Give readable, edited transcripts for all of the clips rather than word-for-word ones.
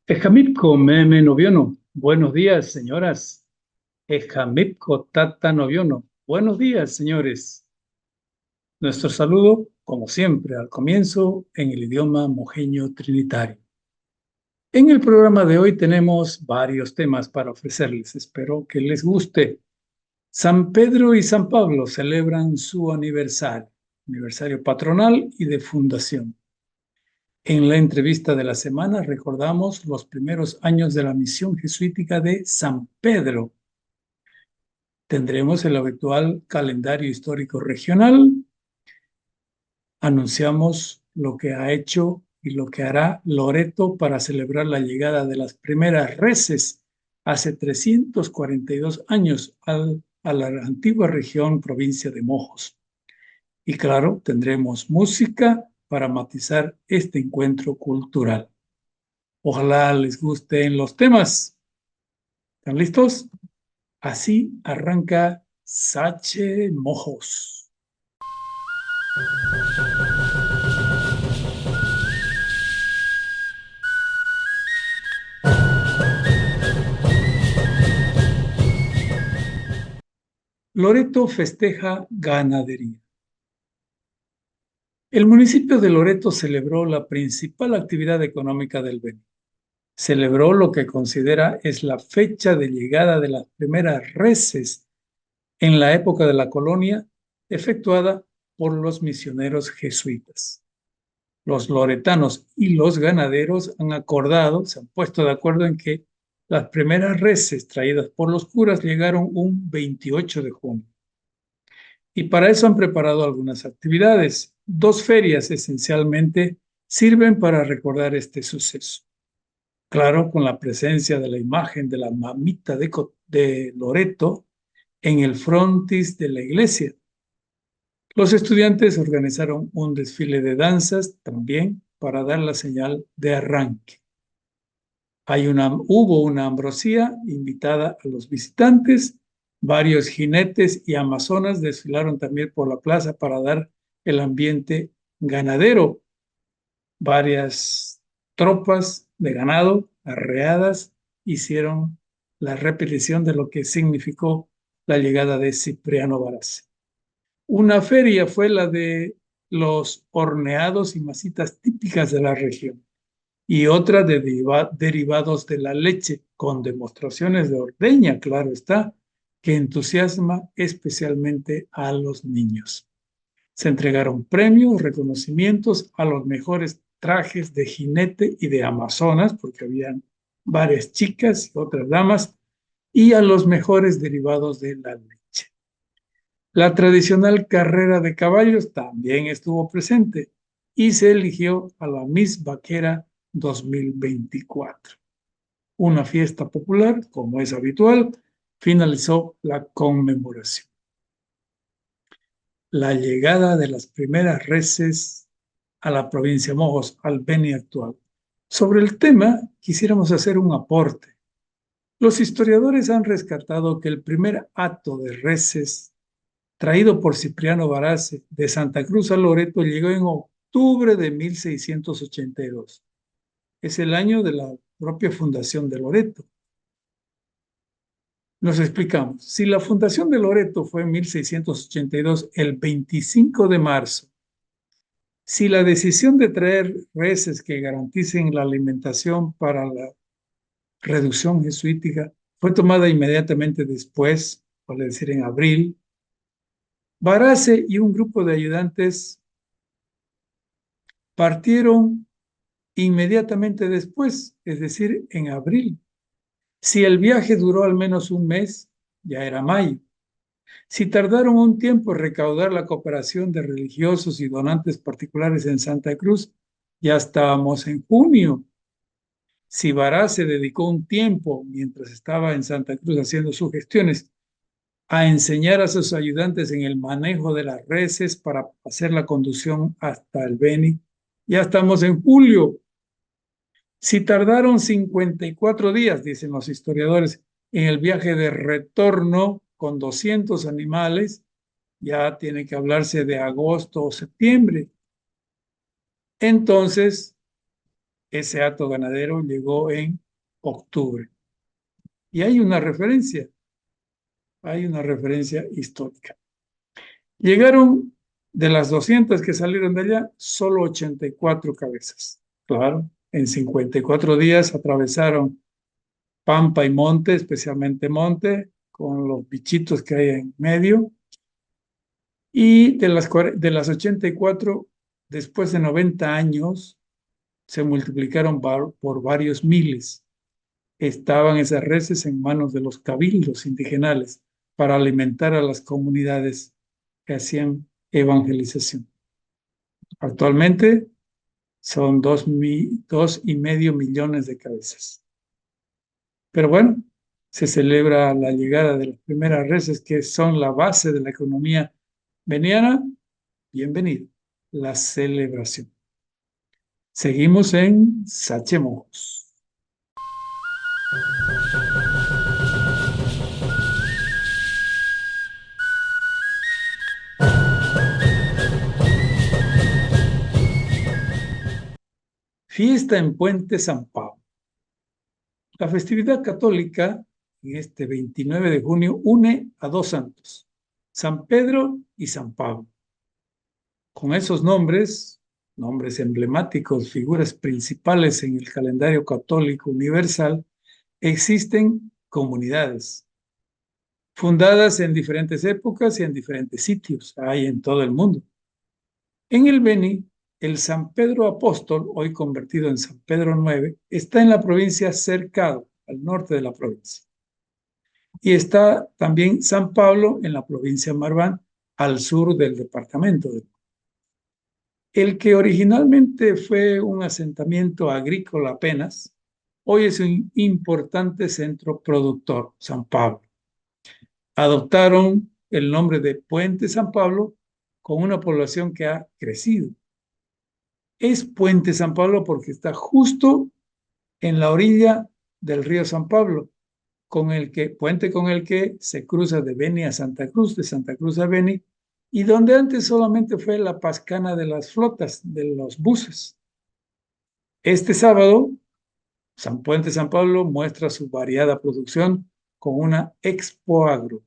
Ejamipco meme noviono. Buenos días, señoras. Ejamipco tata noviono. Buenos días, señores. Nuestro saludo, como siempre, al comienzo en el idioma mojeño trinitario. En el programa de hoy tenemos varios temas para ofrecerles. Espero que les guste. San Pedro y San Pablo celebran su aniversario patronal y de fundación. En la entrevista de la semana recordamos los primeros años de la misión jesuítica de San Pedro. Tendremos el habitual calendario histórico regional. Anunciamos lo que ha hecho y lo que hará Loreto para celebrar la llegada de las primeras reses hace 342 años a la antigua región provincia de Mojos. Y claro, tendremos música para matizar este encuentro cultural. Ojalá les gusten los temas. ¿Están listos? Así arranca Sache Mojos. Loreto festeja ganadería. El municipio de Loreto celebró la principal actividad económica del Beni. Celebró lo que considera es la fecha de llegada de las primeras reses en la época de la colonia, efectuada por los misioneros jesuitas. Los loretanos y los ganaderos han acordado, se han puesto de acuerdo en que las primeras reses traídas por los curas llegaron un 28 de junio. Y para eso han preparado algunas actividades. 2 ferias esencialmente sirven para recordar este suceso. Claro, con la presencia de la imagen de la mamita de Loreto en el frontis de la iglesia. Los estudiantes organizaron un desfile de danzas también para dar la señal de arranque. Hubo una ambrosía invitada a los visitantes. Varios jinetes y amazonas desfilaron también por la plaza para dar el ambiente ganadero. Varias tropas de ganado arreadas hicieron la repetición de lo que significó la llegada de Cipriano Baracé. Una feria fue la de los horneados y masitas típicas de la región y otra de derivados de la leche, con demostraciones de ordeña, claro está, que entusiasma especialmente a los niños. Se entregaron premios, reconocimientos a los mejores trajes de jinete y de amazonas, porque habían varias chicas y otras damas, y a los mejores derivados de la leche. La tradicional carrera de caballos también estuvo presente y se eligió a la Miss Vaquera 2024. Una fiesta popular, como es habitual, finalizó la conmemoración. La llegada de las primeras reses a la provincia de Mojos, al Beni actual. Sobre el tema, quisiéramos hacer un aporte. Los historiadores han rescatado que el primer hato de reses traído por Cipriano Baracé de Santa Cruz a Loreto llegó en octubre de 1682. Es el año de la propia fundación de Loreto. Nos explicamos. Si la fundación de Loreto fue en 1682, el 25 de marzo, si la decisión de traer reses que garanticen la alimentación para la reducción jesuítica fue tomada inmediatamente después, vale decir en abril, Baracé y un grupo de ayudantes partieron inmediatamente después, es decir, en abril. Si el viaje duró al menos un mes, ya era mayo. Si tardaron un tiempo en recaudar la cooperación de religiosos y donantes particulares en Santa Cruz, ya estábamos en junio. Si Baracé dedicó un tiempo mientras estaba en Santa Cruz haciendo sus gestiones a enseñar a sus ayudantes en el manejo de las reses para hacer la conducción hasta el Beni. Ya estamos en julio. Si tardaron 54 días, dicen los historiadores, en el viaje de retorno con 200 animales, ya tiene que hablarse de agosto o septiembre. Entonces, ese hato ganadero llegó en octubre. Y hay una referencia histórica. Llegaron de las 200 que salieron de allá, solo 84 cabezas. Claro, en 54 días atravesaron pampa y monte, especialmente monte, con los bichitos que hay en medio. Y de las 84, después de 90 años, se multiplicaron por varios miles. Estaban esas reses en manos de los cabildos indigenales para alimentar a las comunidades que hacían evangelización. Actualmente son 2,5 millones de cabezas. Pero bueno, se celebra la llegada de las primeras reses que son la base de la economía veniana. Bienvenido, la celebración. Seguimos en Sachemojos. Fiesta en Puente San Pablo. La festividad católica en este 29 de junio une a dos santos, San Pedro y San Pablo. Con esos nombres emblemáticos, figuras principales en el calendario católico universal, existen comunidades fundadas en diferentes épocas y en diferentes sitios, hay en todo el mundo. En el Beni, el San Pedro Apóstol, hoy convertido en San Pedro IX, está en la provincia Cercado, al norte de la provincia. Y está también San Pablo en la provincia Marván, al sur del departamento. El que originalmente fue un asentamiento agrícola apenas, hoy es un importante centro productor, San Pablo. Adoptaron el nombre de Puente San Pablo con una población que ha crecido. Es Puente San Pablo porque está justo en la orilla del río San Pablo, puente con el que se cruza de Beni a Santa Cruz, de Santa Cruz a Beni, y donde antes solamente fue la pascana de las flotas, de los buses. Este sábado, San Puente San Pablo muestra su variada producción con una Expo Agro,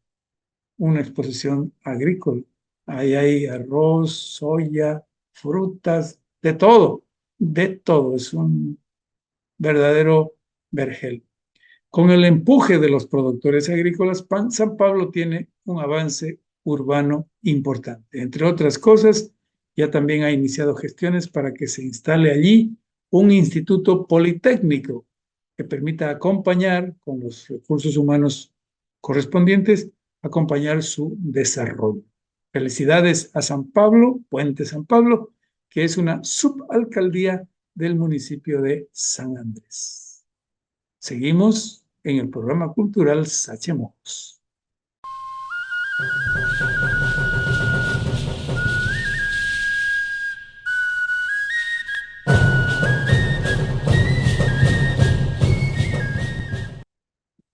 una exposición agrícola. Ahí hay arroz, soya, frutas, de todo, de todo. Es un verdadero vergel. Con el empuje de los productores agrícolas, San Pablo tiene un avance urbano importante. Entre otras cosas, ya también ha iniciado gestiones para que se instale allí un instituto politécnico que permita acompañar con los recursos humanos correspondientes, acompañar su desarrollo. Felicidades a San Pablo, Puente San Pablo, que es una subalcaldía del municipio de San Andrés. Seguimos en el programa cultural Sachemojos.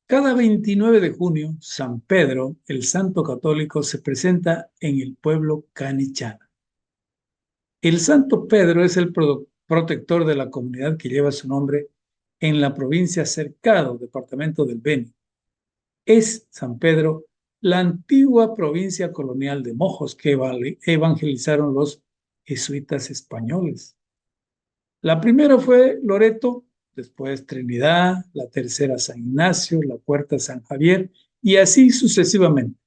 Cada 29 de junio, San Pedro, el santo católico, se presenta en el pueblo canichana. El santo Pedro es el protector de la comunidad que lleva su nombre en la provincia Cercado, departamento del Beni. Es San Pedro la antigua provincia colonial de Mojos que evangelizaron los jesuitas españoles. La primera fue Loreto, después Trinidad, la tercera San Ignacio, la cuarta San Javier y así sucesivamente.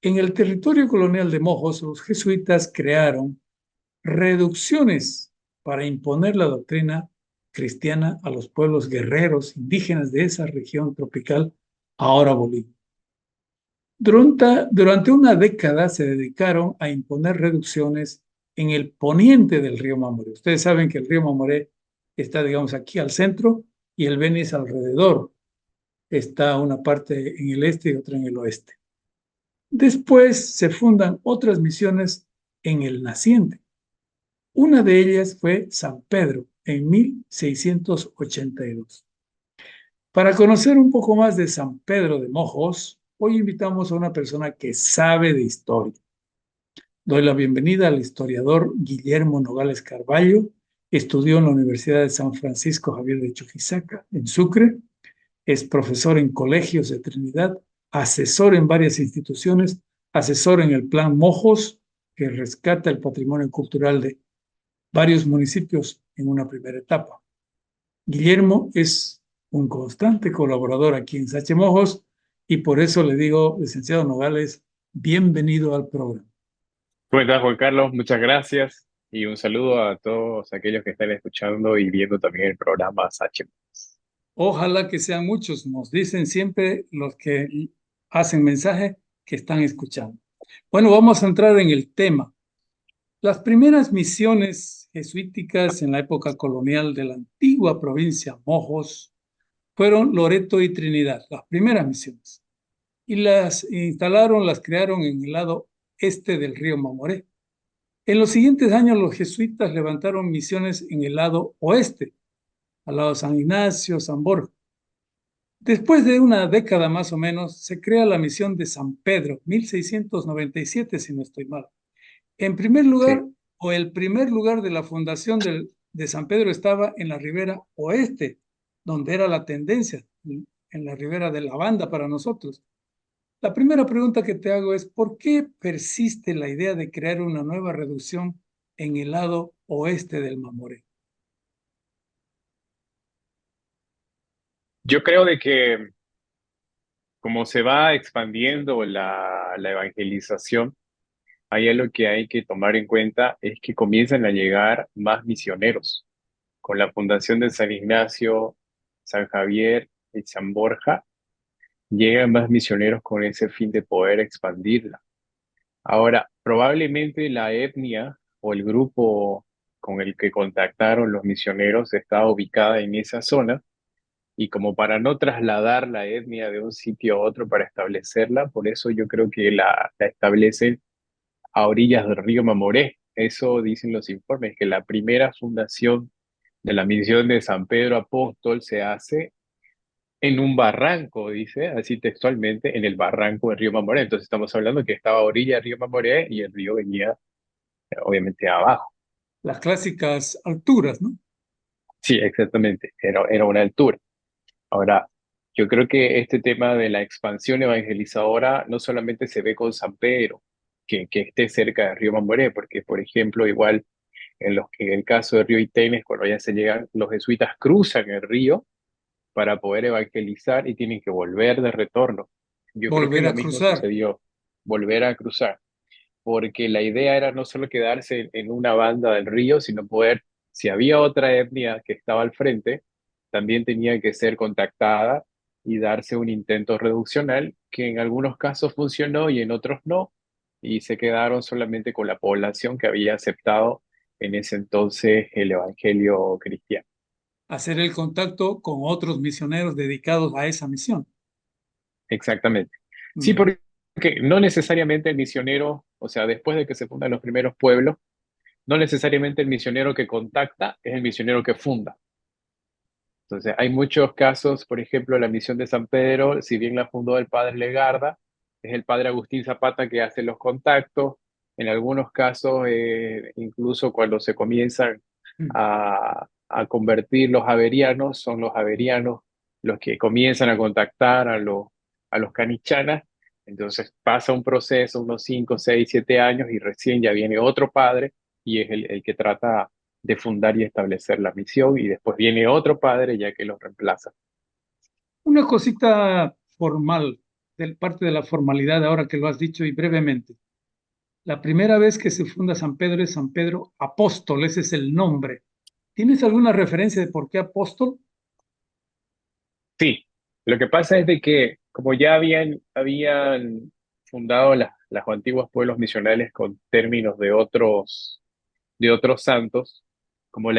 En el territorio colonial de Mojos, los jesuitas crearon reducciones para imponer la doctrina cristiana a los pueblos guerreros indígenas de esa región tropical, ahora Bolivia. Durante una década se dedicaron a imponer reducciones en el poniente del río Mamoré. Ustedes saben que el río Mamoré está, digamos, aquí al centro y el Beni es alrededor. Está una parte en el este y otra en el oeste. Después se fundan otras misiones en el naciente. Una de ellas fue San Pedro en 1682. Para conocer un poco más de San Pedro de Mojos, hoy invitamos a una persona que sabe de historia. Doy la bienvenida al historiador Guillermo Nogales Carballo. Estudió en la Universidad de San Francisco Javier de Chuquisaca, en Sucre. Es profesor en colegios de Trinidad, asesor en varias instituciones, asesor en el Plan Mojos, que rescata el patrimonio cultural de varios municipios en una primera etapa. Guillermo es un constante colaborador aquí en Sache Mojos y por eso le digo, licenciado Nogales, bienvenido al programa. ¿Cómo estás, Juan Carlos? Muchas gracias y un saludo a todos aquellos que están escuchando y viendo también el programa Sachi. Ojalá que sean muchos, nos dicen siempre los que hacen mensaje que están escuchando. Bueno, vamos a entrar en el tema. Las primeras misiones jesuíticas en la época colonial de la antigua provincia Mojos fueron Loreto y Trinidad, las primeras misiones. Y las crearon en el lado este del río Mamoré. En los siguientes años los jesuitas levantaron misiones en el lado oeste, al lado de San Ignacio, San Borja. Después de una década más o menos, se crea la misión de San Pedro, 1697, si no estoy mal. En primer lugar, Sí, o el primer lugar de la fundación de San Pedro estaba en la ribera oeste, donde era la tendencia, en la ribera de la banda para nosotros. La primera pregunta que te hago es, ¿por qué persiste la idea de crear una nueva reducción en el lado oeste del Mamoré? yo creo de que como se va expandiendo la evangelización, hay algo que hay que tomar en cuenta, es que comienzan a llegar más misioneros. Con la fundación de San Ignacio, San Javier y San Borja, llegan más misioneros con ese fin de poder expandirla. Ahora, probablemente la etnia o el grupo con el que contactaron los misioneros está ubicada en esa zona y como para no trasladar la etnia de un sitio a otro para establecerla, por eso yo creo que la establecen a orillas del río Mamoré. Eso dicen los informes, que la primera fundación de la misión de San Pedro Apóstol se hace en un barranco, dice, así textualmente, en el barranco del río Mamoré. Entonces estamos hablando que estaba a orilla del río Mamoré y el río venía obviamente abajo. Las clásicas alturas, ¿no? Sí, exactamente, era una altura. Ahora, yo creo que este tema de la expansión evangelizadora no solamente se ve con San Pedro, que esté cerca del río Mamoré, porque, por ejemplo, igual en el caso del río Itenes, cuando ya se llegan, los jesuitas cruzan el río para poder evangelizar y tienen que volver de retorno. Yo creo que Volver lo a mismo cruzar. sucedió, volver a cruzar, porque la idea era no solo quedarse en una banda del río, sino poder, si había otra etnia que estaba al frente, también tenía que ser contactada y darse un intento reduccional que en algunos casos funcionó y en otros no, y se quedaron solamente con la población que había aceptado en ese entonces el evangelio cristiano. Hacer el contacto con otros misioneros dedicados a esa misión. Exactamente. Sí, Ya. porque no necesariamente el misionero, o sea, después de que se fundan los primeros pueblos, no necesariamente el misionero que contacta es el misionero que funda. Entonces, hay muchos casos, por ejemplo, la misión de San Pedro, si bien la fundó el padre Legarda, es el padre Agustín Zapata que hace los contactos. En algunos casos, incluso cuando se comienzan a convertir los averianos, son los averianos los que comienzan a contactar a los canichanas. Entonces pasa un proceso, unos 5, 6, 7 años, y recién ya viene otro padre y es el que trata de fundar y establecer la misión, y después viene otro padre ya que los reemplaza. Una cosita formal, del parte de la formalidad, ahora que lo has dicho y brevemente. La primera vez que se funda San Pedro es San Pedro Apóstol, ese es el nombre. ¿Tienes alguna referencia de por qué apóstol? Sí, lo que pasa es de que como ya habían fundado las antiguos pueblos misionales con términos de otros santos, como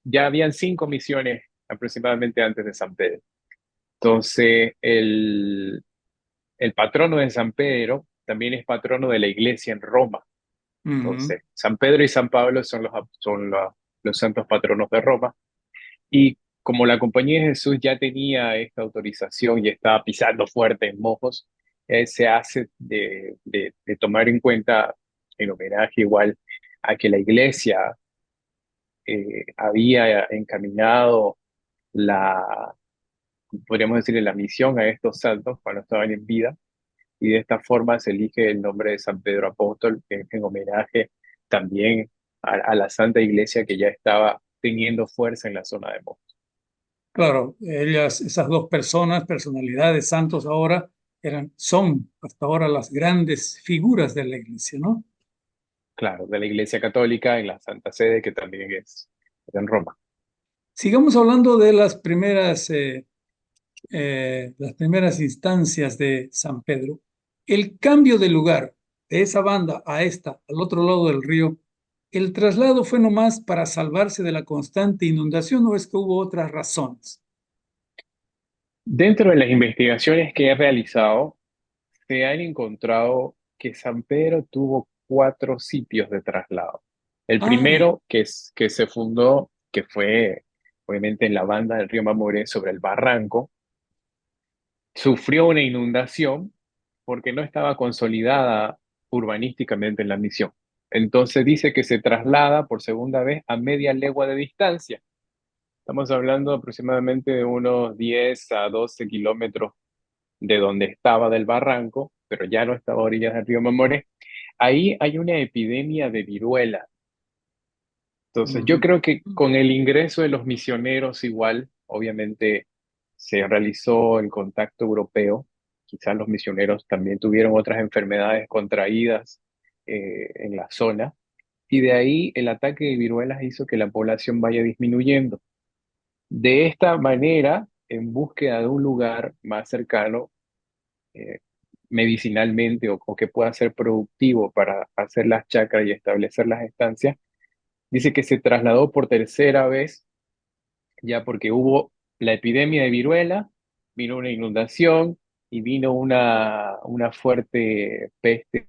ya habían 5 misiones aproximadamente antes de San Pedro. Entonces, el patrono de San Pedro también es patrono de la iglesia en Roma. Ujú. Entonces, San Pedro y San Pablo son los santos patronos de Roma. Y como la Compañía de Jesús ya tenía esta autorización y estaba pisando fuerte en Mojos, se hace de tomar en cuenta en homenaje igual a que la iglesia había encaminado la, podríamos decir, la misión a estos santos cuando estaban en vida, y de esta forma se elige el nombre de San Pedro Apóstol en homenaje también a la Santa Iglesia que ya estaba teniendo fuerza en la zona de Mojos. Claro, ellas, esas dos personas, personalidades, santos ahora, son hasta ahora las grandes figuras de la iglesia, ¿no? Claro, de la Iglesia Católica en la Santa Sede, que también es en Roma. Sigamos hablando de las primeras instancias de San Pedro. El cambio de lugar de esa banda a esta, al otro lado del río, ¿el traslado fue nomás para salvarse de la constante inundación o es que hubo otras razones? Dentro de las investigaciones que he realizado, se han encontrado que San Pedro tuvo cuatro sitios de traslado. El Ah, primero, que se fundó, que fue obviamente en la banda del río Mamoré sobre el barranco, sufrió una inundación porque no estaba consolidada urbanísticamente en la misión. Entonces dice que se traslada por segunda vez a media legua de distancia. Estamos hablando aproximadamente de unos 10 a 12 kilómetros de donde estaba del barranco, pero ya no estaba a orillas del río Mamoré. Ahí hay una epidemia de viruela. Entonces, yo ujú. creo que con el ingreso de los misioneros igual, obviamente se realizó el contacto europeo. Quizás los misioneros también tuvieron otras enfermedades contraídas en la zona. Y de ahí el ataque de viruelas hizo que la población vaya disminuyendo. De esta manera, en búsqueda de un lugar más cercano, eh, medicinalmente o que pueda ser productivo para hacer las chacras y establecer las estancias, dice que se trasladó por tercera vez, ya porque hubo la epidemia de viruela, vino una inundación y vino una fuerte peste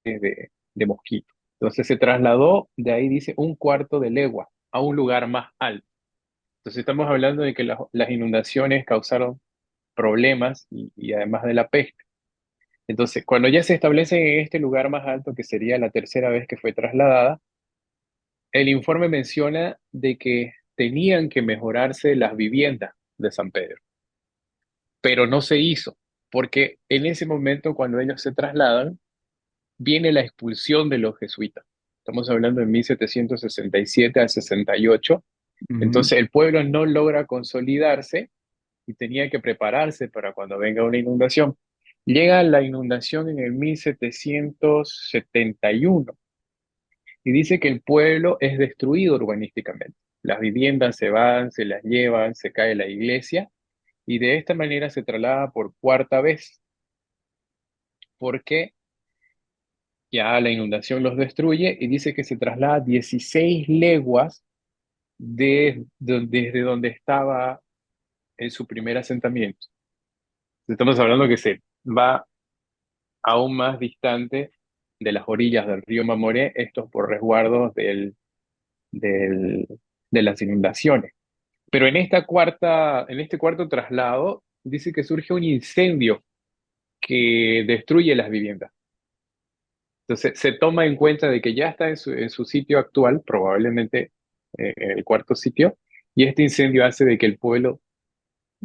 de mosquito. Entonces se trasladó de ahí, dice, un cuarto de legua a un lugar más alto. Entonces estamos hablando de que las inundaciones causaron problemas y además de la peste. Entonces, cuando ya se establece en este lugar más alto, que sería la tercera vez que fue trasladada, el informe menciona de que tenían que mejorarse las viviendas de San Pedro, pero no se hizo, porque en ese momento, cuando ellos se trasladan, viene la expulsión de los jesuitas. Estamos hablando de 1767 al 68. Ujú. Entonces, el pueblo no logra consolidarse y tenía que prepararse para cuando venga una inundación. Llega la inundación en el 1771 y dice que el pueblo es destruido urbanísticamente. Las viviendas se van, se las llevan, se cae la iglesia y de esta manera se traslada por cuarta vez porque ya la inundación los destruye y dice que se traslada 16 leguas desde donde estaba en su primer asentamiento. Estamos hablando que se va aún más distante de las orillas del río Mamoré, estos por resguardos del, de las inundaciones. Pero en este cuarto traslado, dice que surge un incendio que destruye las viviendas. Entonces, se toma en cuenta de que ya está en su sitio actual, probablemente el cuarto sitio, y este incendio hace de que el pueblo,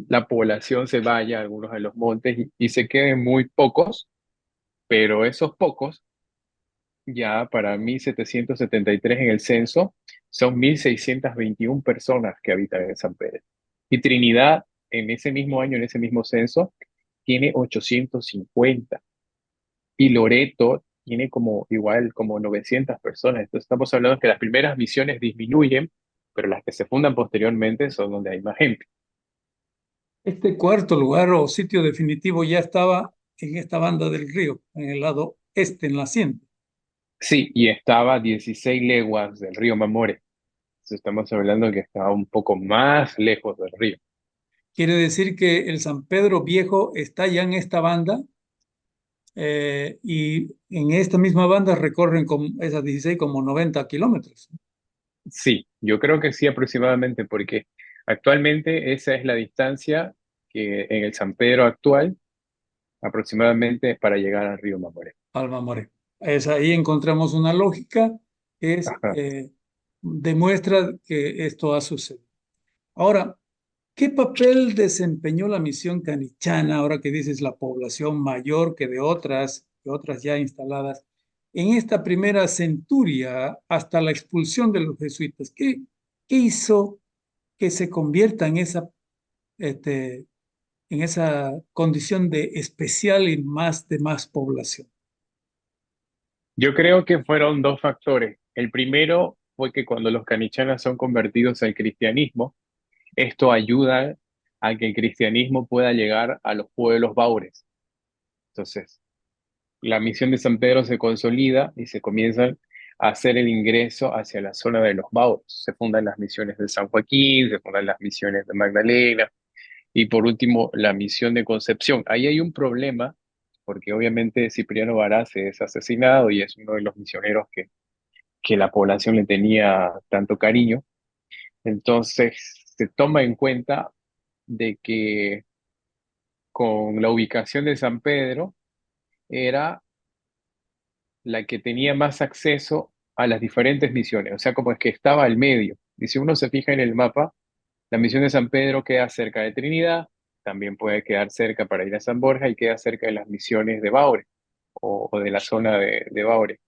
la población se vaya a algunos de los montes y se queden muy pocos, pero esos pocos, ya para 1773 en el censo, son 1621 personas que habitan en San Pedro. Y Trinidad, en ese mismo año, en ese mismo censo, tiene 850. Y Loreto tiene como igual como 900 personas. Entonces estamos hablando que las primeras misiones disminuyen, pero las que se fundan posteriormente son donde hay más gente. Este cuarto lugar o sitio definitivo ya estaba en esta banda del río, en el lado este, en la hacienda. Sí, y estaba a 16 leguas del río Mamore. Entonces estamos hablando que estaba un poco más lejos del río. Quiere decir que el San Pedro Viejo está ya en esta banda. y en esta misma banda recorren esas 16 como 90 kilómetros. Sí, yo creo que sí aproximadamente, porque actualmente esa es la distancia que en el San Pedro actual aproximadamente para llegar al río Mamoré. Alma More. Ahí encontramos una lógica que Ajá. demuestra que esto ha sucedido. Ahora, ¿qué papel desempeñó la misión canichana, ahora que dices la población mayor que otras ya instaladas, en esta primera centuria hasta la expulsión de los jesuitas? ¿Qué hizo que se convierta este, en esa condición de especial y más de más población? Yo creo que fueron dos factores. El primero fue que cuando los canichanas son convertidos al cristianismo, esto ayuda a que el cristianismo pueda llegar a los pueblos baures. Entonces, la misión de San Pedro se consolida y se comienzan a hacer el ingreso hacia la zona de los bauros. Se fundan las misiones de San Joaquín, se fundan las misiones de Magdalena y por último la misión de Concepción. Ahí hay un problema porque obviamente Cipriano Varaz es asesinado y es uno de los misioneros que la población le tenía tanto cariño. Entonces se toma en cuenta de que con la ubicación de San Pedro era la que tenía más acceso a las diferentes misiones, o sea, como es que estaba al medio. Y si uno se fija en el mapa, la misión de San Pedro queda cerca de Trinidad, también puede quedar cerca para ir a San Borja y queda cerca de las misiones de Baure o de la zona de Baure.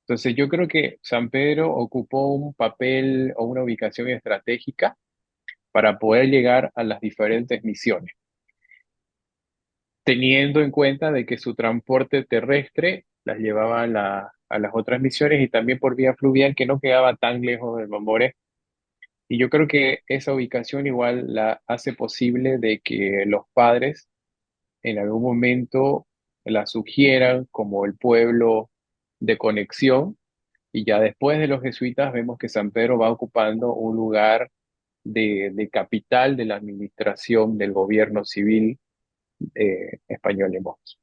Entonces yo creo que San Pedro ocupó un papel o una ubicación estratégica para poder llegar a las diferentes misiones, teniendo en cuenta de que su transporte terrestre las llevaba a las otras misiones y también por vía fluvial que no quedaba tan lejos de Mamoré. Y yo creo que esa ubicación igual la hace posible de que los padres en algún momento la sugieran como el pueblo de conexión y ya después de los jesuitas vemos que San Pedro va ocupando un lugar de capital de la administración del gobierno civil español en Mos.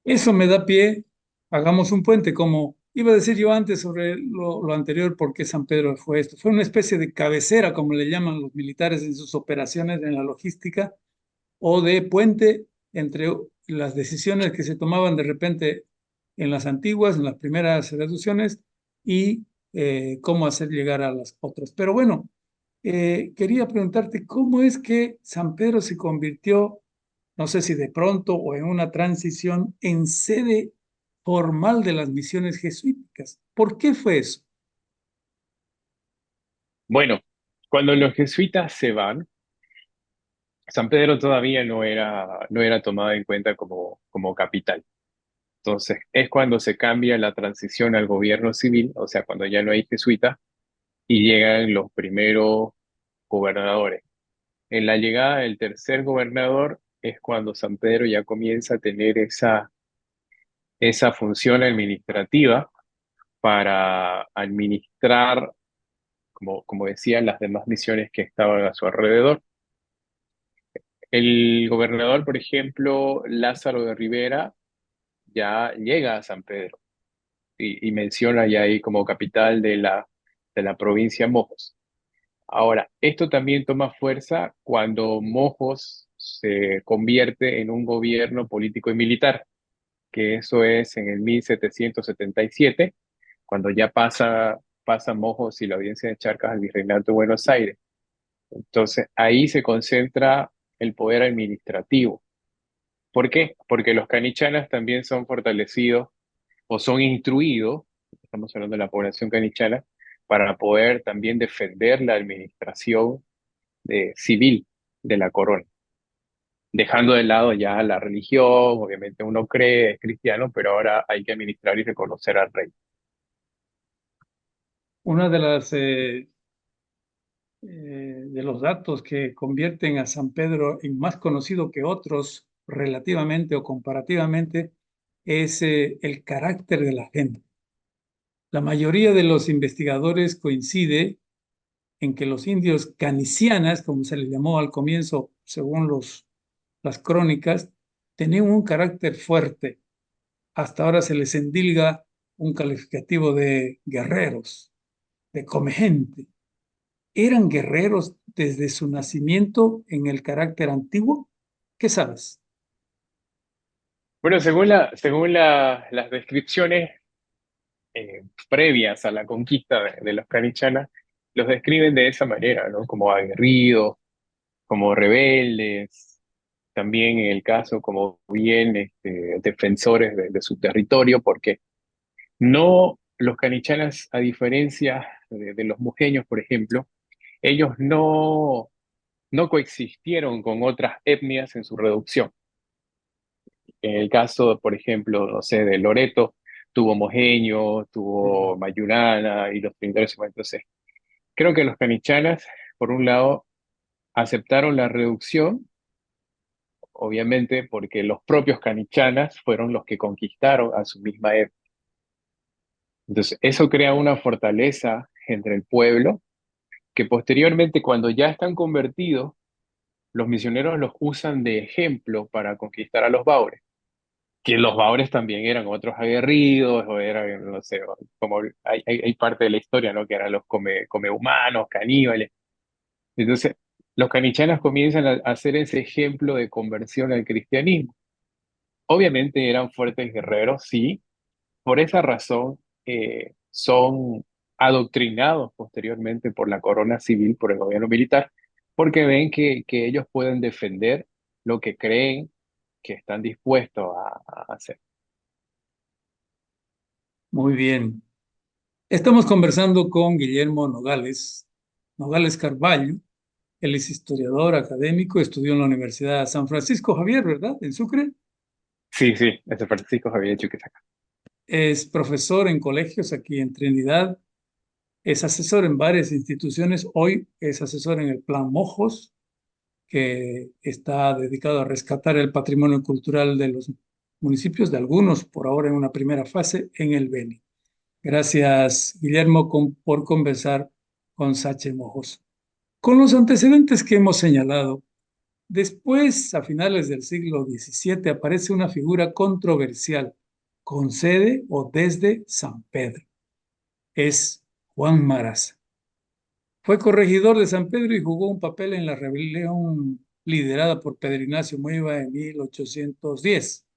Eso me da pie, hagamos un puente, como iba a decir yo antes sobre lo anterior, por qué San Pedro fue esto. Fue una especie de cabecera, como le llaman los militares en sus operaciones en la logística, o de puente entre las decisiones que se tomaban de repente en las antiguas, en las primeras reducciones, y cómo hacer llegar a las otras. Pero bueno, quería preguntarte cómo es que San Pedro se convirtió, no sé si de pronto o en una transición, en sede formal de las misiones jesuíticas. ¿Por qué fue eso? Bueno, cuando los jesuitas se van, San Pedro todavía no era tomado en cuenta como capital. Entonces, es cuando se cambia la transición al gobierno civil, o sea, cuando ya no hay jesuitas, y llegan los primeros gobernadores. En la llegada del tercer gobernador es cuando San Pedro ya comienza a tener esa función administrativa para administrar, como decían, las demás misiones que estaban a su alrededor. El gobernador, por ejemplo, Lázaro de Rivera, ya llega a San Pedro y menciona ya ahí como capital de la provincia Mojos. Ahora, esto también toma fuerza cuando Mojos se convierte en un gobierno político y militar, que eso es en el 1777, cuando ya pasa Mojos y la audiencia de Charcas al Virreinato de Buenos Aires. Entonces, ahí se concentra el poder administrativo. ¿Por qué? Porque los canichanas también son fortalecidos o son instruidos, estamos hablando de la población canichana, para poder también defender la administración civil de la corona, dejando de lado ya la religión, obviamente uno cree, es cristiano, pero ahora hay que administrar y reconocer al rey. Una de de los datos que convierten a San Pedro en más conocido que otros relativamente o comparativamente es el carácter de la gente. La mayoría de los investigadores coincide en que los indios canicianas, como se les llamó al comienzo, según las crónicas, tenían un carácter fuerte. hasta ahora se les endilga un calificativo de guerreros, de comegente. ¿Eran guerreros desde su nacimiento en el carácter antiguo? ¿Qué sabes? Bueno, las descripciones previas a la conquista de los canichanas, los describen de esa manera, ¿no? Como aguerridos, como rebeldes, también en el caso como bien defensores de su territorio, porque no los canichanas, a diferencia de los mojeños, por ejemplo, ellos no coexistieron con otras etnias en su reducción. En el caso, por ejemplo, no sé, de Loreto, tuvo mojeño, tuvo mayurana y los pintores. Entonces, creo que los canichanas, por un lado, aceptaron la reducción, obviamente porque los propios canichanas fueron los que conquistaron a su misma etnia. Entonces, eso crea una fortaleza entre el pueblo que posteriormente, cuando ya están convertidos, los misioneros los usan de ejemplo para conquistar a los baures. Que los baures también eran otros aguerridos, o eran, no sé, como hay parte de la historia, ¿no? Que eran los come humanos, caníbales. Entonces, los canichanas comienzan a hacer ese ejemplo de conversión al cristianismo. Obviamente eran fuertes guerreros, sí, por esa razón son adoctrinados posteriormente por la corona civil, por el gobierno militar, porque ven que ellos pueden defender lo que creen que están dispuestos a hacer. Muy bien. Estamos conversando con Guillermo Nogales, Nogales Carballo. Él es historiador académico, estudió en la Universidad de San Francisco Javier, ¿verdad? En Sucre. Sí, sí, ese Francisco Javier Chuquisaca. Es profesor en colegios aquí en Trinidad. Es asesor en varias instituciones. Hoy es asesor en el Plan Mojos, que está dedicado a rescatar el patrimonio cultural de los municipios, de algunos, por ahora en una primera fase, en el Beni. Gracias, Guillermo, por conversar con Sache Mojos. Con los antecedentes que hemos señalado, después, a finales del siglo XVII, aparece una figura controversial con sede o desde San Pedro. Es Juan Maraza. Fue corregidor de San Pedro y jugó un papel en la rebelión liderada por Pedro Ignacio Muiva en 1810.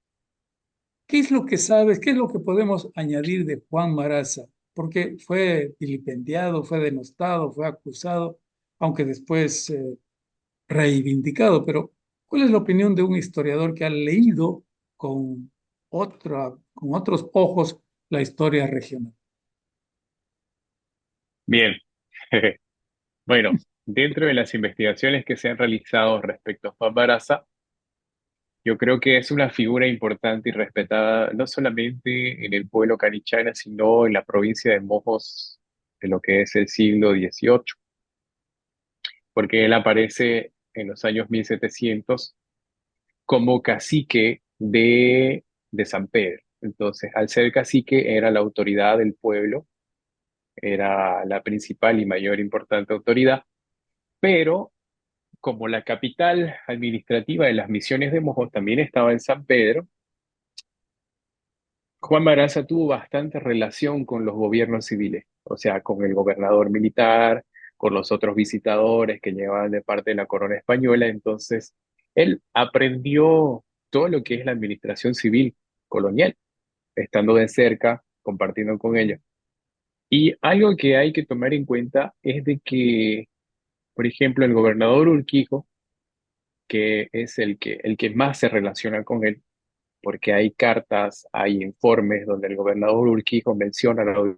¿Qué es lo que sabes? ¿Qué es lo que podemos añadir de Juan Maraza? Porque fue vilipendiado, fue denostado, fue acusado, aunque después reivindicado. Pero, ¿cuál es la opinión de un historiador que ha leído con con otros ojos la historia regional? Bien, bueno, dentro de las investigaciones que se han realizado respecto a Juan Baraza, yo creo que es una figura importante y respetada no solamente en el pueblo canichana, sino en la provincia de Mojos de lo que es el siglo XVIII, porque él aparece en los años 1700 como cacique de San Pedro. Entonces, al ser cacique, era la autoridad del pueblo, era la principal y mayor importante autoridad, pero como la capital administrativa de las misiones de Mojos también estaba en San Pedro, Juan Maraza tuvo bastante relación con los gobiernos civiles, o sea, con el gobernador militar, con los otros visitadores que llevaban de parte de la corona española. Entonces, él aprendió todo lo que es la administración civil colonial, estando de cerca, compartiendo con ellos. Y algo que hay que tomar en cuenta es de que, por ejemplo, el gobernador Urquijo, que es el que más se relaciona con él, porque hay cartas, hay informes donde el gobernador Urquijo menciona la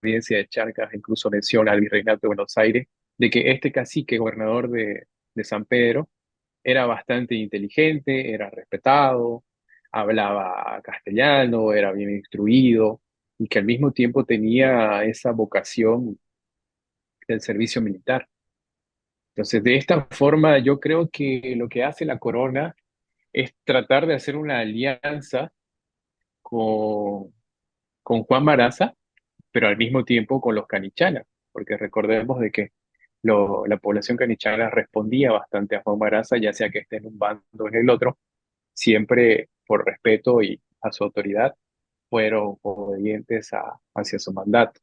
audiencia de Charcas, incluso menciona al virreinato de Buenos Aires, de que este cacique, gobernador de San Pedro, era bastante inteligente, era respetado, hablaba castellano, era bien instruido y que al mismo tiempo tenía esa vocación del servicio militar. Entonces, de esta forma, yo creo que lo que hace la corona es tratar de hacer una alianza con, con Juan Maraza, pero al mismo tiempo con los canichanas, porque recordemos de que la población canichana respondía bastante a Juan Maraza, ya sea que esté en un bando o en el otro, siempre por respeto a su autoridad, fueron obedientes hacia su mandato.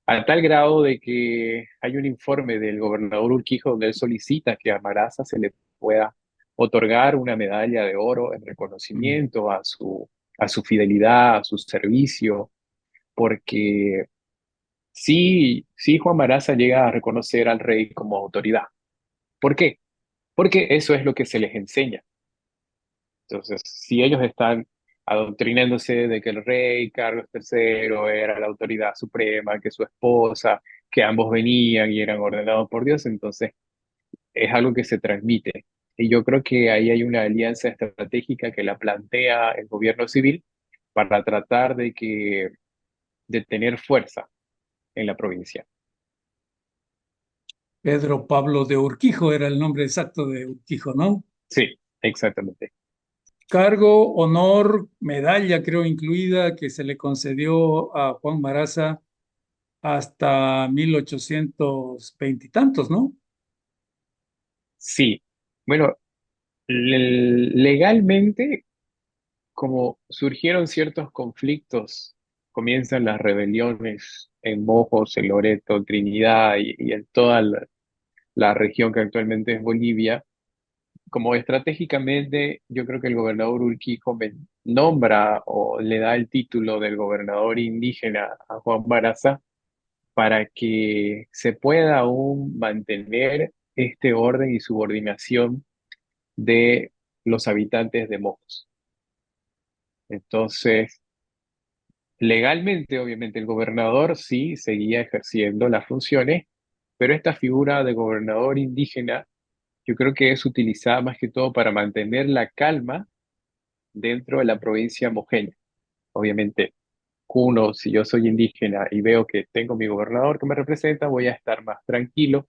A tal grado de que hay un informe del gobernador Urquijo donde él solicita que a Maraza se le pueda otorgar una medalla de oro en Mm. reconocimiento a su fidelidad, a su servicio, porque sí, sí Juan Maraza llega a reconocer al rey como autoridad. ¿Por qué? Porque eso es lo que se les enseña. Entonces, si ellos están adoctrinándose de que el rey Carlos III era la autoridad suprema, que su esposa, que ambos venían y eran ordenados por Dios, entonces es algo que se transmite. Y yo creo que ahí hay una alianza estratégica que la plantea el gobierno civil para tratar de tener fuerza en la provincia. Pedro Pablo de Urquijo era el nombre exacto de Urquijo, ¿no? Sí, exactamente. Cargo, honor, medalla, creo incluida, que se le concedió a Juan Maraza hasta 1820 y tantos, ¿no? Sí. Bueno, legalmente como surgieron ciertos conflictos, comienzan las rebeliones en Mojos, en Loreto, Trinidad y en toda la región que actualmente es Bolivia. Como estratégicamente, yo creo que el gobernador Urquijo nombra o le da el título del gobernador indígena a Juan Baraza para que se pueda aún mantener este orden y subordinación de los habitantes de Mojos. Entonces, legalmente, obviamente, el gobernador sí seguía ejerciendo las funciones, pero esta figura de gobernador indígena yo creo que es utilizada más que todo para mantener la calma dentro de la provincia mojeña. Obviamente, uno, si yo soy indígena y veo que tengo mi gobernador que me representa, voy a estar más tranquilo,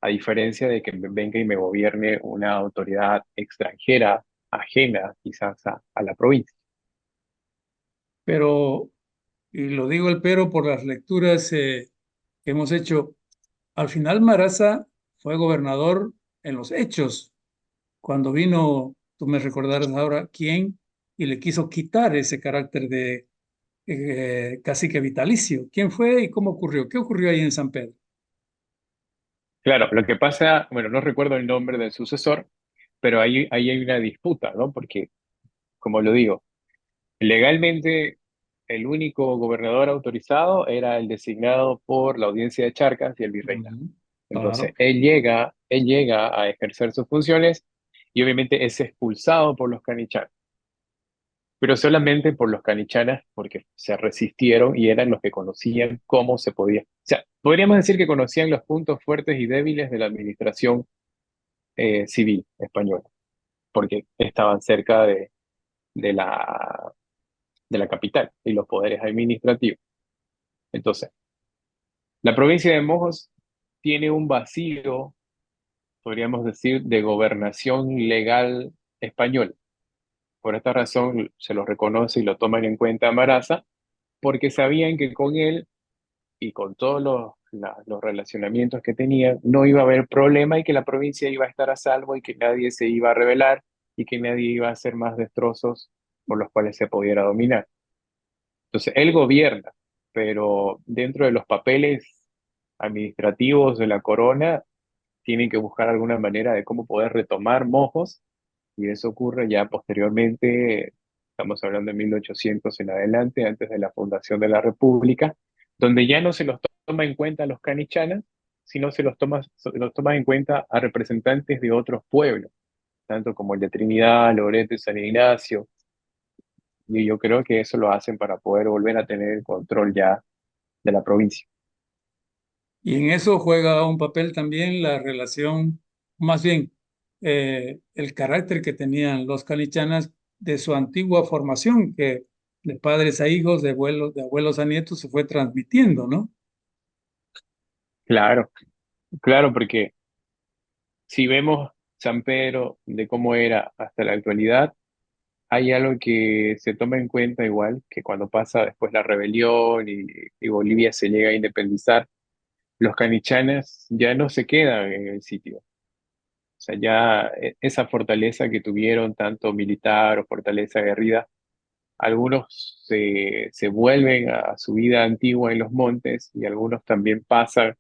a diferencia de que venga y me gobierne una autoridad extranjera, ajena quizás a la provincia. Pero, y lo digo el pero por las lecturas que hemos hecho, al final Maraza fue gobernador en los hechos, cuando vino, tú me recordarás ahora quién, y le quiso quitar ese carácter de cacique vitalicio. ¿Quién fue y cómo ocurrió? ¿Qué ocurrió ahí en San Pedro? Claro, lo que pasa, bueno, no recuerdo el nombre del sucesor, pero ahí hay una disputa, ¿no? Porque, como lo digo, legalmente el único gobernador autorizado era el designado por la audiencia de Charcas y el virreinato. Ujú. Entonces, Claro, él llega a ejercer sus funciones y obviamente es expulsado por los canichanas, pero solamente por los canichanas porque se resistieron y eran los que conocían cómo se podía. O sea, podríamos decir que conocían los puntos fuertes y débiles de la administración civil española, porque estaban cerca de de la capital y los poderes administrativos. Entonces, la provincia de Mojos tiene un vacío, podríamos decir, de gobernación legal española. Por esta razón se lo reconoce y lo toman en cuenta a Maraza, porque sabían que con él y con todos los relacionamientos que tenían, no iba a haber problema y que la provincia iba a estar a salvo y que nadie se iba a rebelar y que nadie iba a hacer más destrozos por los cuales se pudiera dominar. Entonces, él gobierna, pero dentro de los papeles administrativos de la corona, tienen que buscar alguna manera de cómo poder retomar Mojos, y eso ocurre ya posteriormente, estamos hablando de 1800 en adelante, antes de la fundación de la República, donde ya no se los toma en cuenta a los canichanas, sino se los toma en cuenta a representantes de otros pueblos, tanto como el de Trinidad, Loreto y San Ignacio, y yo creo que eso lo hacen para poder volver a tener el control ya de la provincia. y en eso juega un papel también la relación, más bien el carácter que tenían los canichanas de su antigua formación, que de padres a hijos, de abuelos a nietos se fue transmitiendo, ¿no? Claro, claro, porque si vemos San Pedro de cómo era hasta la actualidad, hay algo que se toma en cuenta igual, que cuando pasa después la rebelión y Bolivia se llega a independizar, los canichanes ya no se quedan en el sitio. O sea, ya esa fortaleza que tuvieron, tanto militar o fortaleza aguerrida, Algunos se vuelven a su vida antigua en los montes y algunos también pasan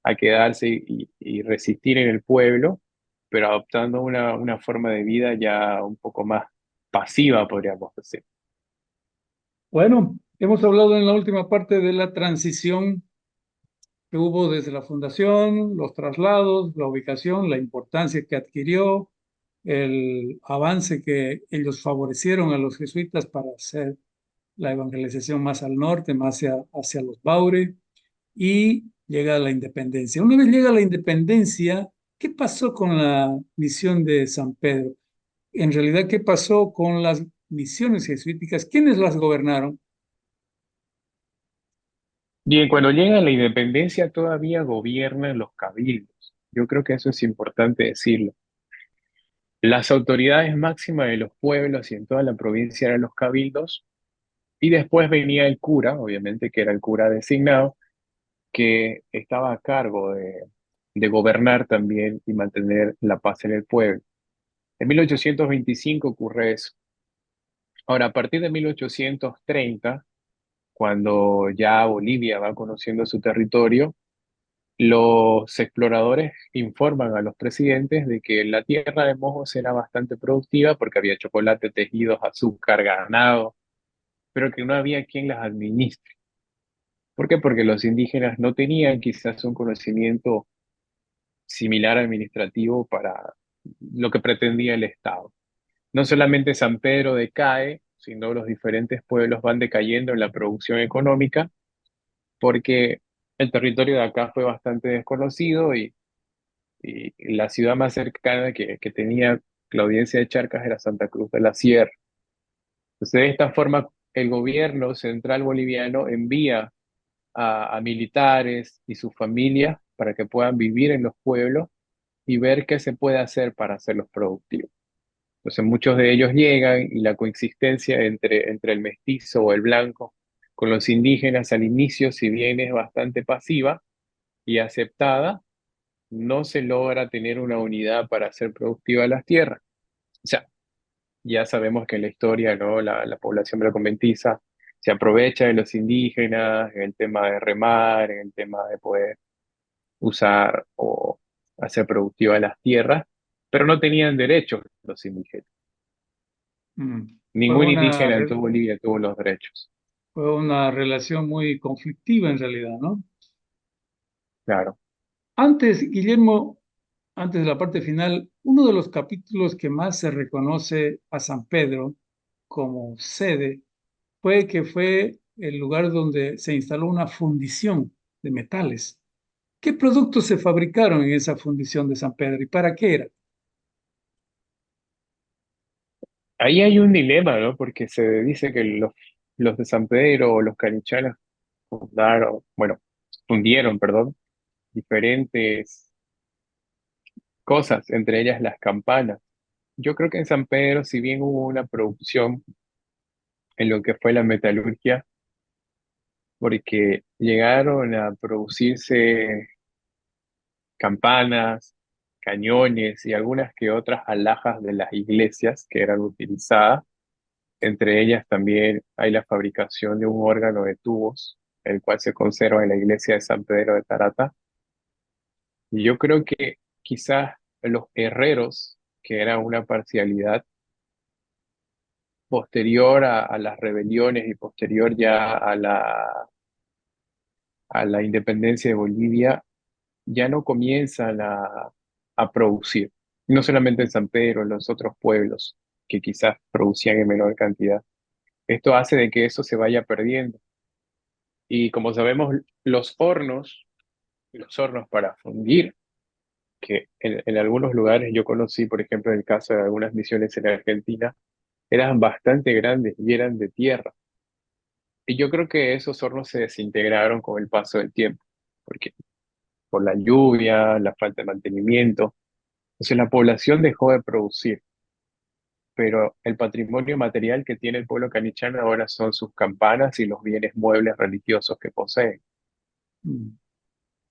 a quedarse y resistir en el pueblo, pero adoptando una forma de vida ya un poco más pasiva, podríamos decir. Bueno, hemos hablado en la última parte de la transición que hubo desde la fundación, los traslados, la ubicación, la importancia que adquirió, el avance que ellos favorecieron a los jesuitas para hacer la evangelización más al norte, más hacia los Baure, y llega la independencia. Una vez llega la independencia, ¿qué pasó con la misión de San Pedro? En realidad, ¿qué pasó con las misiones jesuíticas? ¿Quiénes las gobernaron? Bien, cuando llega la independencia todavía gobiernan los cabildos. Yo creo que eso es importante decirlo. Las autoridades máximas de los pueblos y en toda la provincia eran los cabildos, y después venía el cura, obviamente que era el cura designado, que estaba a cargo de gobernar también y mantener la paz en el pueblo. En 1825 ocurre eso. Ahora, a partir de 1830, cuando ya Bolivia va conociendo su territorio, los exploradores informan a los presidentes de que la tierra de Mojos era bastante productiva porque había chocolate, tejidos, azúcar, ganado, pero que no había quien las administre. ¿Por qué? Porque los indígenas no tenían quizás un conocimiento similar administrativo para lo que pretendía el Estado. No solamente San Pedro decae, sino los diferentes pueblos van decayendo en la producción económica porque el territorio de acá fue bastante desconocido y la ciudad más cercana que tenía la audiencia de Charcas era Santa Cruz de la Sierra. Entonces, de esta forma, el gobierno central boliviano envía a militares y sus familias para que puedan vivir en los pueblos y ver qué se puede hacer para hacerlos productivos. Entonces muchos de ellos llegan y la coexistencia entre el mestizo o el blanco con los indígenas al inicio, si bien es bastante pasiva y aceptada, no se logra tener una unidad para hacer productivas las tierras. O sea, ya sabemos que en la historia, ¿no? La población conventiza se aprovecha de los indígenas en el tema de remar, en el tema de poder usar o hacer productivas las tierras, pero no tenían derechos los indígenas. Mm. Fue Ningún indígena en toda Bolivia tuvo los derechos. fue una relación muy conflictiva en realidad, ¿no? Claro. Antes, Guillermo, antes de la parte final, uno de los capítulos que más se reconoce a San Pedro como sede fue el lugar donde se instaló una fundición de metales. ¿Qué productos se fabricaron en esa fundición de San Pedro y para qué era? Ahí hay un dilema, ¿no? Porque se dice que los de San Pedro o los canichanas fundieron, perdón, diferentes cosas, entre ellas las campanas. Yo creo que en San Pedro, si bien hubo una producción en lo que fue la metalurgia, porque llegaron a producirse campanas, cañones y algunas que otras alhajas de las iglesias que eran utilizadas. Entre ellas también hay la fabricación de un órgano de tubos, el cual se conserva en la iglesia de San Pedro de Tarata. Y yo creo que quizás los herreros, que era una parcialidad posterior a las rebeliones y posterior ya a la independencia de Bolivia, ya no comienzan a producir. No solamente en San Pedro, en los otros pueblos que quizás producían en menor cantidad. Esto hace de que eso se vaya perdiendo. Y como sabemos, los hornos para fundir, que en algunos lugares yo conocí, por ejemplo, en el caso de algunas misiones en Argentina, eran bastante grandes y eran de tierra. Y yo creo que esos hornos se desintegraron con el paso del tiempo, porque por la lluvia, la falta de mantenimiento, entonces la población dejó de producir, pero el patrimonio material que tiene el pueblo canichano ahora son sus campanas y los bienes muebles religiosos que poseen. Mm.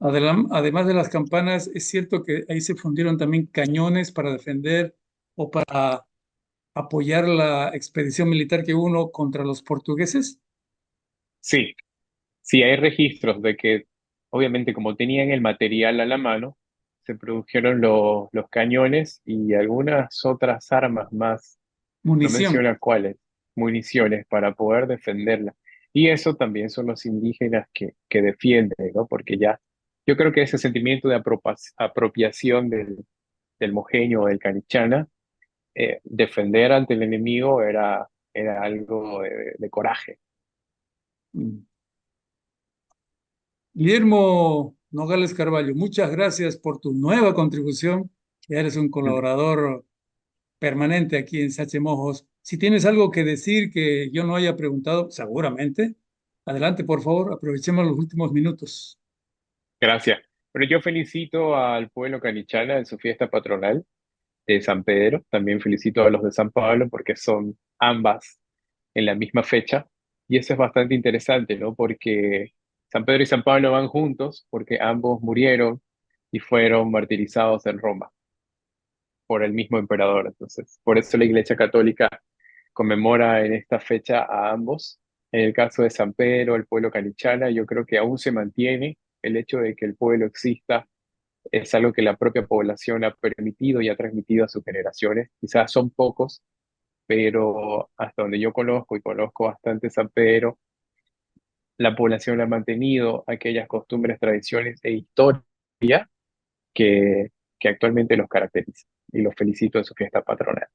Además de las campanas, es cierto que ahí se fundieron también cañones para defender o para apoyar la expedición militar que hubo contra los portugueses? Sí, sí, hay registros de que, obviamente, como tenían el material a la mano, se produjeron los cañones y algunas otras armas más, no Munición. menciona cuáles, municiones para poder defenderla. Y eso también son los indígenas que defienden, ¿no? Porque ya, yo creo que ese sentimiento de apropiación del mojeño o del canichana, defender ante el enemigo era algo de coraje. Mm. Guillermo Nogales Carballo, muchas gracias por tu nueva contribución. Ya eres un colaborador permanente aquí en Sache Mojos. Si tienes algo que decir que yo no haya preguntado, seguramente, adelante, por favor, aprovechemos los últimos minutos. Gracias. Bueno, yo felicito al pueblo canichana en su fiesta patronal de San Pedro. También felicito a los de San Pablo porque son ambas en la misma fecha. Y eso es bastante interesante, ¿no? Porque San Pedro y San Pablo van juntos porque ambos murieron y fueron martirizados en Roma por el mismo emperador. Entonces, por eso la Iglesia Católica conmemora en esta fecha a ambos. En el caso de San Pedro, el pueblo canichana, yo creo que aún se mantiene el hecho de que el pueblo exista. Es algo que la propia población ha permitido y ha transmitido a sus generaciones. Quizás son pocos, pero hasta donde yo conozco y conozco bastante San Pedro, la población ha mantenido aquellas costumbres, tradiciones e historia que, que actualmente los caracteriza. Y los felicito en su fiesta patronal.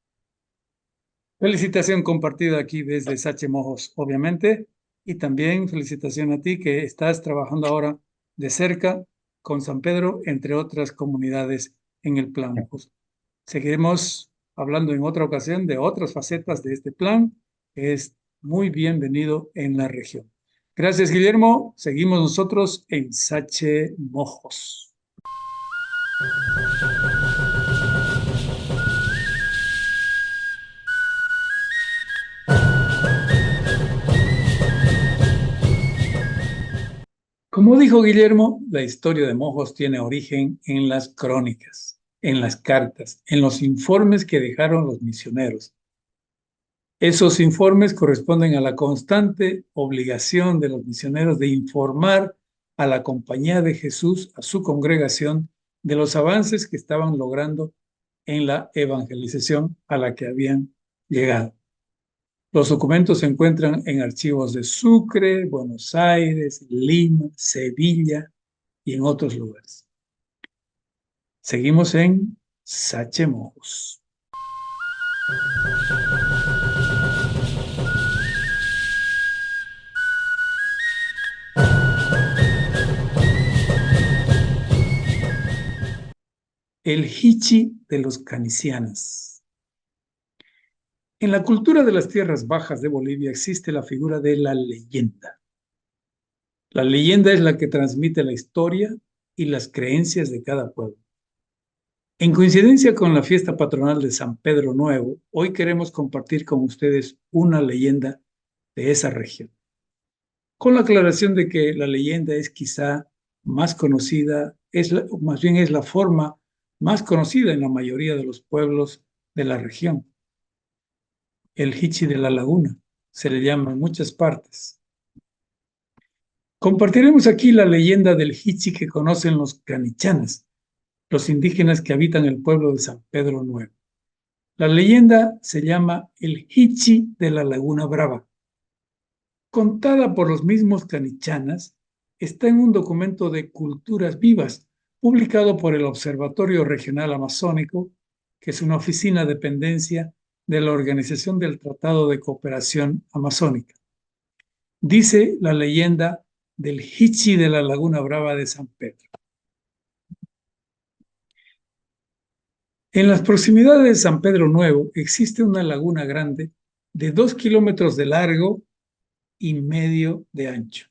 Felicitación compartida aquí desde Sache Mojos, obviamente, y también felicitación a ti que estás trabajando ahora de cerca con San Pedro, entre otras comunidades en el plan. Pues, seguiremos hablando en otra ocasión de otras facetas de este plan, que es muy bienvenido en la región. Gracias, Guillermo. Seguimos nosotros en Sache Mojos. Como dijo Guillermo, la historia de Mojos tiene origen en las crónicas, en las cartas, en los informes que dejaron los misioneros. Esos informes corresponden a la constante obligación de los misioneros de informar a la Compañía de Jesús, a su congregación, de los avances que estaban logrando en la evangelización a la que habían llegado. Los documentos se encuentran en archivos de Sucre, Buenos Aires, Lima, Sevilla y en otros lugares. Seguimos en Sachemojos. El Hichi de los Canisianas. En la cultura de las tierras bajas de Bolivia existe la figura de la leyenda. La leyenda es la que transmite la historia y las creencias de cada pueblo. En coincidencia con la fiesta patronal de San Pedro Nuevo, hoy queremos compartir con ustedes una leyenda de esa región, con la aclaración de que la leyenda es quizá más conocida, más bien es la forma más conocida en la mayoría de los pueblos de la región. El Hichi de la Laguna, se le llama en muchas partes. Compartiremos aquí la leyenda del Hichi que conocen los canichanas, los indígenas que habitan el pueblo de San Pedro Nuevo. La leyenda se llama el Hichi de la Laguna Brava. Contada por los mismos canichanas, está en un documento de Culturas Vivas, publicado por el Observatorio Regional Amazónico, que es una oficina dependencia de la Organización del Tratado de Cooperación Amazónica. Dice la leyenda del Hichi de la Laguna Brava de San Pedro. En las proximidades de San Pedro Nuevo existe una laguna grande de 2 kilómetros de largo y medio de ancho.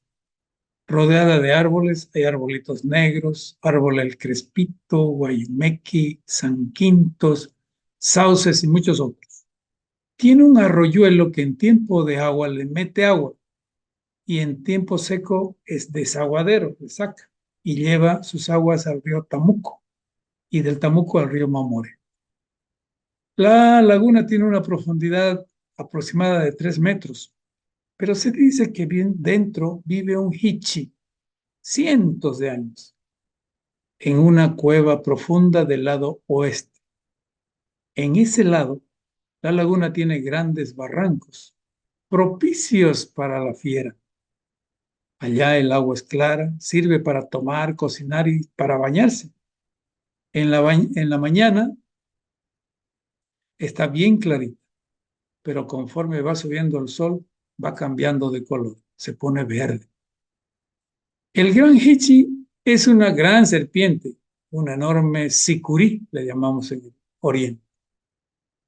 Rodeada de árboles, hay arbolitos negros, árbol el crespito, guayumequi, sanquintos, sauces y muchos otros. Tiene un arroyuelo que en tiempo de agua le mete agua y en tiempo seco es desaguadero, le saca y lleva sus aguas al río Tamuco y del Tamuco al río Mamore. La laguna tiene una profundidad aproximada de 3 metros, pero se dice que bien dentro vive un hichi, cientos de años, en una cueva profunda del lado oeste. En ese lado, la laguna tiene grandes barrancos, propicios para la fiera. Allá el agua es clara, sirve para tomar, cocinar y para bañarse. En la mañana está bien clarita, pero conforme va subiendo el sol, va cambiando de color, se pone verde. El gran Hichi es una gran serpiente, una enorme sicurí, le llamamos en el oriente.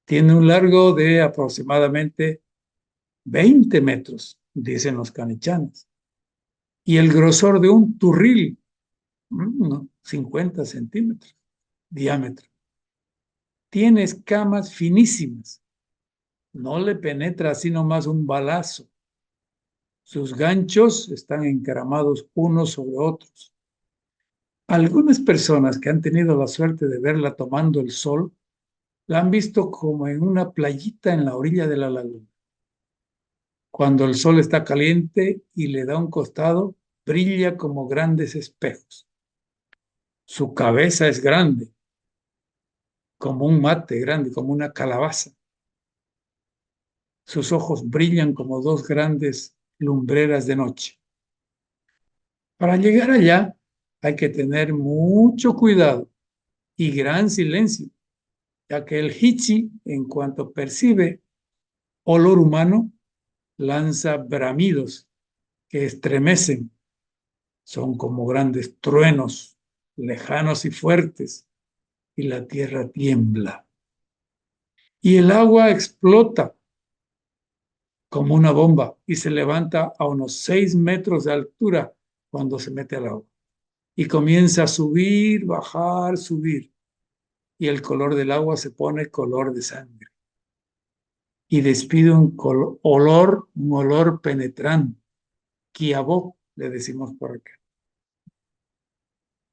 Tiene un largo de aproximadamente 20 metros, dicen los canichanes, y el grosor de un turril, no, 50 centímetros diámetro. Tiene escamas finísimas, no le penetra así nomás un balazo. Sus ganchos están encaramados unos sobre otros. Algunas personas que han tenido la suerte de verla tomando el sol, la han visto como en una playita en la orilla de la laguna. Cuando el sol está caliente y le da un costado, brilla como grandes espejos. Su cabeza es grande, como un mate grande, como una calabaza. Sus ojos brillan como dos grandes lumbreras de noche. Para llegar allá hay que tener mucho cuidado y gran silencio, ya que el hichi, en cuanto percibe olor humano, lanza bramidos que estremecen. Son como grandes truenos, lejanos y fuertes, y la tierra tiembla. Y el agua explota como una bomba y se levanta a unos 6 metros de altura cuando se mete al agua. Y comienza a subir, bajar, subir. Y el color del agua se pone color de sangre. Y despide un olor penetrante. Kiabó, le decimos por acá.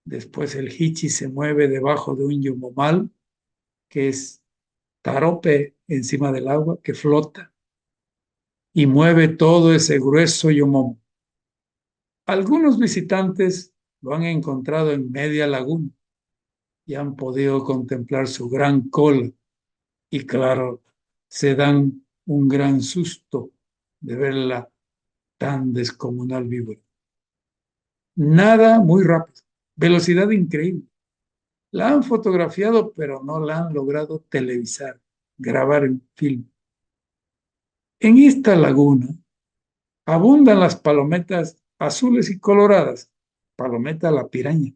Después el hichi se mueve debajo de un yumomal, que es tarope encima del agua, que flota, y mueve todo ese grueso yumomo. Algunos visitantes lo han encontrado en media laguna y han podido contemplar su gran cola y claro, se dan un gran susto de verla tan descomunal víbora. Nada muy rápido, velocidad increíble. La han fotografiado, pero no la han logrado televisar, grabar en film. En esta laguna abundan las palometas azules y coloradas, palometa la piraña.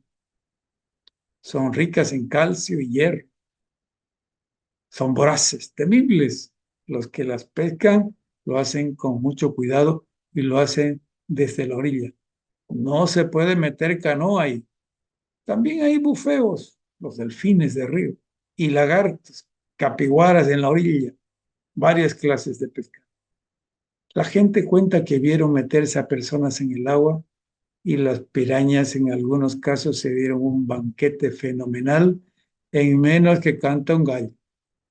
Son ricas en calcio y hierro. Son voraces, temibles. Los que las pescan lo hacen con mucho cuidado y lo hacen desde la orilla. No se puede meter canoa ahí. También hay bufeos, los delfines de río, y lagartos, capiguaras en la orilla, varias clases de pesca. La gente cuenta que vieron meterse a personas en el agua y las pirañas en algunos casos se dieron un banquete fenomenal en menos que canta un gallo.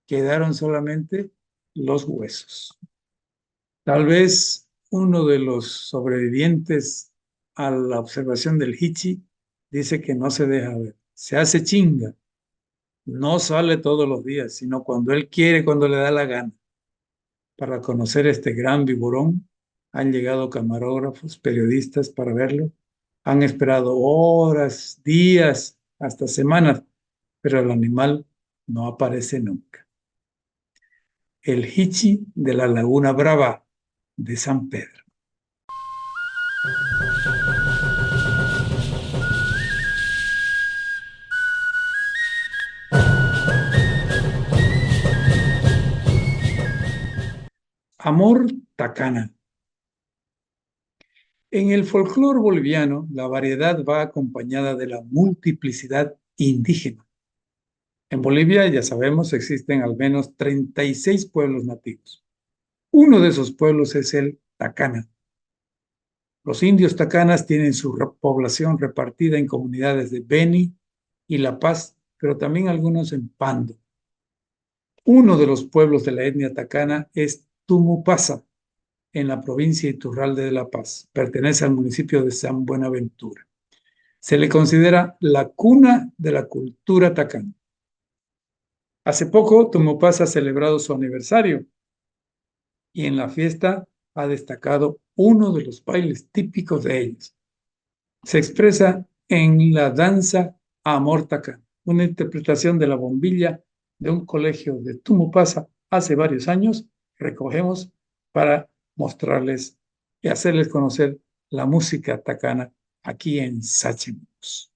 Quedaron solamente los huesos. Tal vez uno de los sobrevivientes a la observación del Hichi dice que no se deja ver, se hace chinga, no sale todos los días, sino cuando él quiere, cuando le da la gana. Para conocer este gran viborón han llegado camarógrafos, periodistas para verlo, han esperado horas, días, hasta semanas, pero el animal no aparece nunca. El Hichi de la Laguna Brava de San Pedro. Amor Tacana. En el folclore boliviano, la variedad va acompañada de la multiplicidad indígena. En Bolivia, ya sabemos, existen al menos 36 pueblos nativos. Uno de esos pueblos es el Tacana. Los indios tacanas tienen su población repartida en comunidades de Beni y La Paz, pero también algunos en Pando. Uno de los pueblos de la etnia tacana es Tumupasa, en la provincia Iturralde de La Paz. Pertenece al municipio de San Buenaventura. Se le considera la cuna de la cultura tacana. Hace poco, Tumupasa ha celebrado su aniversario y en la fiesta ha destacado uno de los bailes típicos de ellos. Se expresa en la danza Amor Tacana, una interpretación de la bombilla de un colegio de Tumupasa hace varios años. Recogemos para mostrarles y hacerles conocer la música tacana aquí en Sachimocos.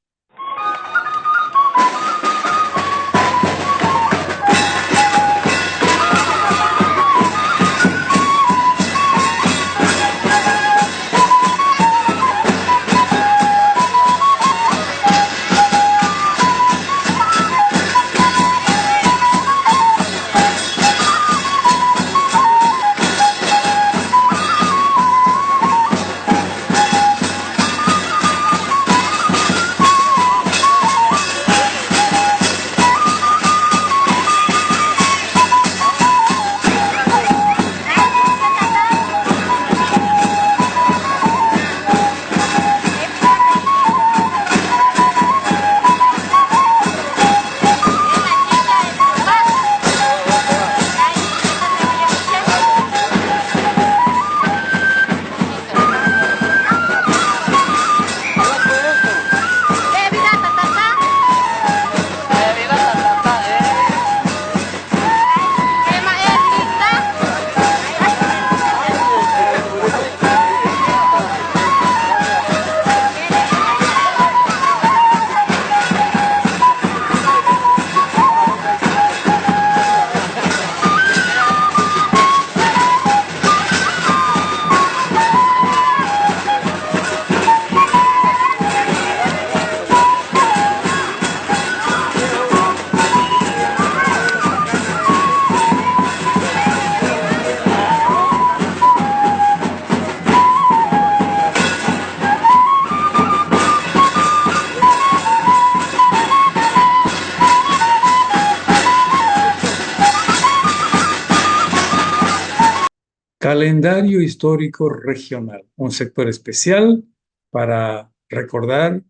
Calendario histórico regional, un sector especial para recordar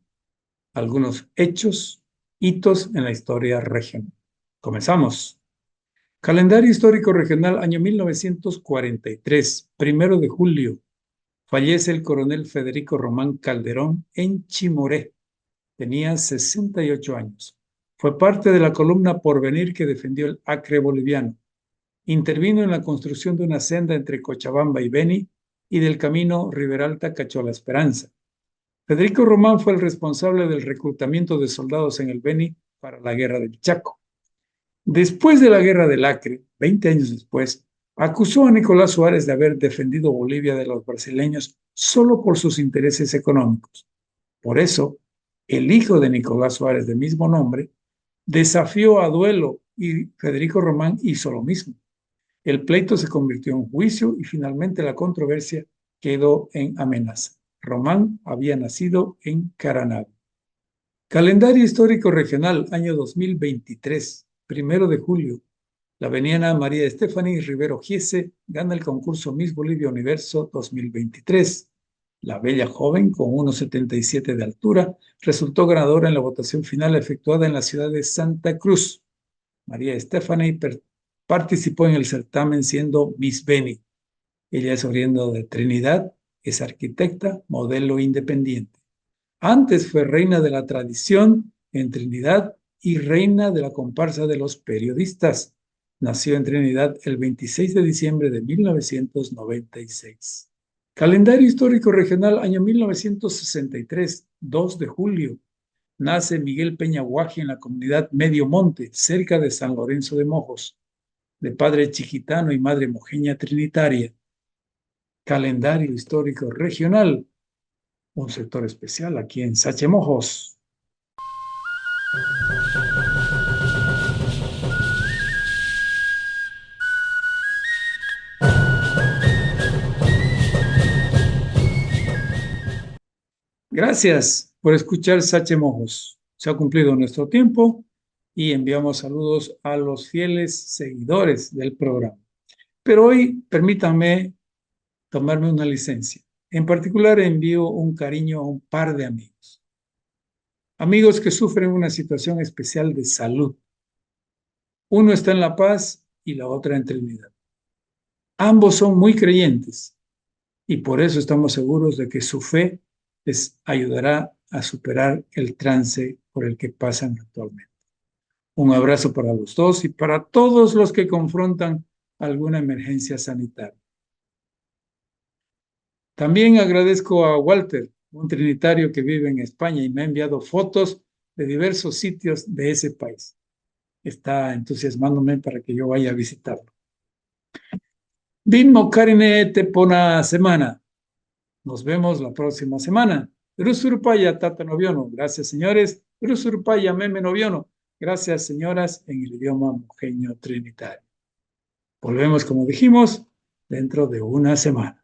algunos hechos, hitos en la historia regional. Comenzamos. Calendario histórico regional, año 1943, 1 de julio. Fallece el coronel Federico Román Calderón en Chimoré. Tenía 68 años. Fue parte de la columna Porvenir que defendió el Acre boliviano. Intervino en la construcción de una senda entre Cochabamba y Beni y del camino Riberalta-Cachola Esperanza. Federico Román fue el responsable del reclutamiento de soldados en el Beni para la Guerra del Chaco. Después de la Guerra del Acre, 20 años después, acusó a Nicolás Suárez de haber defendido Bolivia de los brasileños solo por sus intereses económicos. Por eso, el hijo de Nicolás Suárez, de mismo nombre, desafió a duelo y Federico Román hizo lo mismo. El pleito se convirtió en juicio y finalmente la controversia quedó en amenaza. Román había nacido en Caranavi. Calendario histórico regional, año 2023, 1 de julio. La veniana María Stephanie Rivero Giese gana el concurso Miss Bolivia Universo 2023. La bella joven, con 1,77 de altura, resultó ganadora en la votación final efectuada en la ciudad de Santa Cruz. María Stephanie participó en el certamen siendo Miss Beni. Ella es oriunda de Trinidad, es arquitecta, modelo independiente. Antes fue reina de la tradición en Trinidad y reina de la comparsa de los periodistas. Nació en Trinidad el 26 de diciembre de 1996. Calendario histórico regional, año 1963, 2 de julio. Nace Miguel Peña Guaji en la comunidad Medio Monte, cerca de San Lorenzo de Mojos, de padre chiquitano y madre mojeña trinitaria. Calendario histórico regional, un sector especial aquí en Sachimocos. Gracias por escuchar Sachimocos. Se ha cumplido nuestro tiempo. y enviamos saludos a los fieles seguidores del programa. Pero hoy permítanme tomarme una licencia. En particular envío un cariño a un par de amigos. Amigos que sufren una situación especial de salud. Uno está en La Paz y la otra en Trinidad. Ambos son muy creyentes y por eso estamos seguros de que su fe les ayudará a superar el trance por el que pasan actualmente. Un abrazo para los dos y para todos los que confrontan alguna emergencia sanitaria. También agradezco a Walter, un trinitario que vive en España y me ha enviado fotos de diversos sitios de ese país. Está entusiasmándome para que yo vaya a visitarlo. Dimmo carine tepona semana. Nos vemos la próxima semana. Rusurpaya tata noviono. Gracias, señores. Rusurpaya meme noviono. Gracias, señoras, en el idioma mojeño trinitario. Volvemos, como dijimos, dentro de una semana.